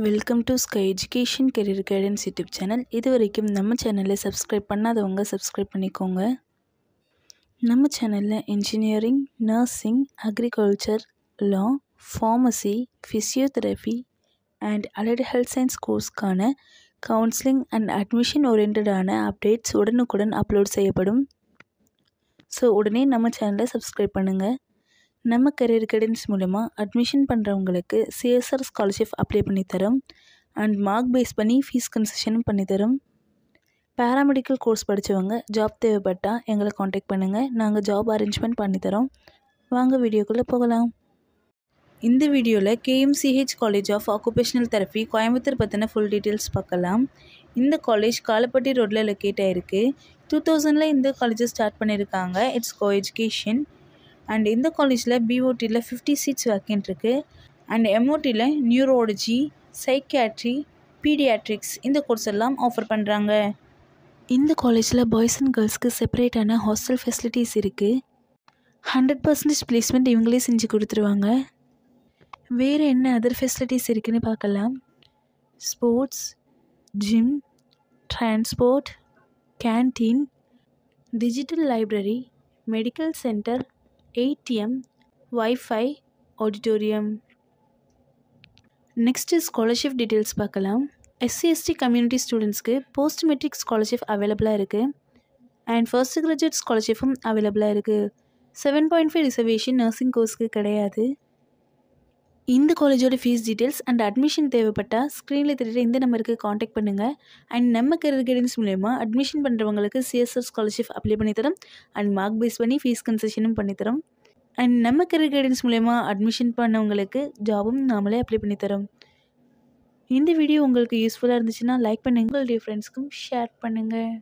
Welcome to sky education career guidance YouTube channel. இது வரைக்கும் நம்ம சேனலை சப்ஸ்கிரைப் பண்ணாதவங்க சப்ஸ்கிரைப் பண்ணிக்கோங்க. நம்ம சேனலில் engineering, nursing, agriculture, law, pharmacy, physiotherapy and allied health science கோர்ஸ்க்கான கவுன்சிலிங் அண்ட் அட்மிஷன் ஓரியன்டான அப்டேட்ஸ் உடனுக்குடன் அப்லோட் செய்யப்படும். ஸோ உடனே நம்ம சேனலை சப்ஸ்கிரைப் பண்ணுங்கள். நம்ம கரியர் கைடன்ஸ் மூலமா அட்மிஷன் பண்ணுறவங்களுக்கு சிஎஸ்ஆர் ஸ்காலர்ஷிப் அப்ளை பண்ணித்தரோம் அண்ட் மார்க் பேஸ் பண்ணி ஃபீஸ் கன்செஷனும் பண்ணித்தரோம். பேராமெடிக்கல் கோர்ஸ் படித்தவங்க ஜாப் தேவைப்பட்டால் எங்களை காண்டாக்ட் பண்ணுங்கள். நாங்கள் ஜாப் அரேஞ்ச்மெண்ட் பண்ணித்தரோம். வாங்க வீடியோக்குள்ளே போகலாம். இந்த வீடியோவில் KMCH college of occupational therapy Coimbatore பற்றின ஃபுல் டீட்டெயில்ஸ் பார்க்கலாம். இந்த காலேஜ் காலப்பட்டி ரோட்டில் லொக்கேட் ஆகிருக்கு. 2000 இந்த காலேஜை ஸ்டார்ட் பண்ணியிருக்காங்க. It's co education. அண்ட் இந்த காலேஜில் பிஓடியில் 50 சீட்ஸ் வேக்கன்ட் இருக்குது. அண்ட் எம்ஓடியில் நியூரோலஜி, சைக்கியாட்ரி, பீடியாட்ரிக்ஸ் இந்த கோர்ஸ் எல்லாம் ஆஃபர் பண்ணுறாங்க. இந்த காலேஜில் பாய்ஸ் அண்ட் கேர்ள்ஸ்க்கு செப்பரேட்டான ஹாஸ்டல் ஃபெசிலிட்டிஸ் இருக்குது. 100% பிளேஸ்மெண்ட் இவங்களே செஞ்சு கொடுத்துருவாங்க. வேறு என்ன அதர் ஃபெசிலிட்டிஸ் இருக்குதுன்னு பார்க்கலாம். Sports, gym, transport, canteen, digital library, medical centre, ATM, Wi-Fi, auditorium. Next scholarship details பார்க்கலாம். SC/ST கம்யூனிட்டி ஸ்டூடெண்ட்ஸ்க்கு போஸ்ட் மெட்ரிக் ஸ்காலர்ஷிப் அவைலபிளாக இருக்குது. அண்ட் ஃபர்ஸ்ட் கிராஜுவேட் ஸ்காலர்ஷிப்பும் அவைலபிளாக இருக்குது. 7.5 ரிசர்வேஷன் நர்சிங் கோர்ஸ்க்கு கிடையாது. இந்த காலேஜோட ஃபீஸ் டீட்டெயில்ஸ் அண்ட் அட்மிஷன் தேவைப்பட்டால் ஸ்க்ரீனில் தெரியுற இந்த நம்பருக்கு காண்டாக்ட் பண்ணுங்கள். அண்ட் நம்ம கரியர் கைடன்ஸ் மூலயமா அட்மிஷன் பண்ணுறவங்களுக்கு சிஎஸ்ஆர் ஸ்காலர்ஷிப் அப்ளை பண்ணித்தரோம் அண்ட் மார்க் பேஸ் பண்ணி ஃபீஸ் கன்செஷனும் பண்ணித்தரோம். அண்ட் நம்ம கரியர் கைடன்ஸ் மூலயமா அட்மிஷன் பண்ணவங்களுக்கு ஜாபும் நாமளே அப்ளை பண்ணித்தரோம். இந்த வீடியோ உங்களுக்கு யூஸ்ஃபுல்லாக இருந்துச்சுன்னா லைக் பண்ணுங்கள். உங்களுடைய ஃப்ரெண்ட்ஸ்க்கும் ஷேர் பண்ணுங்கள்.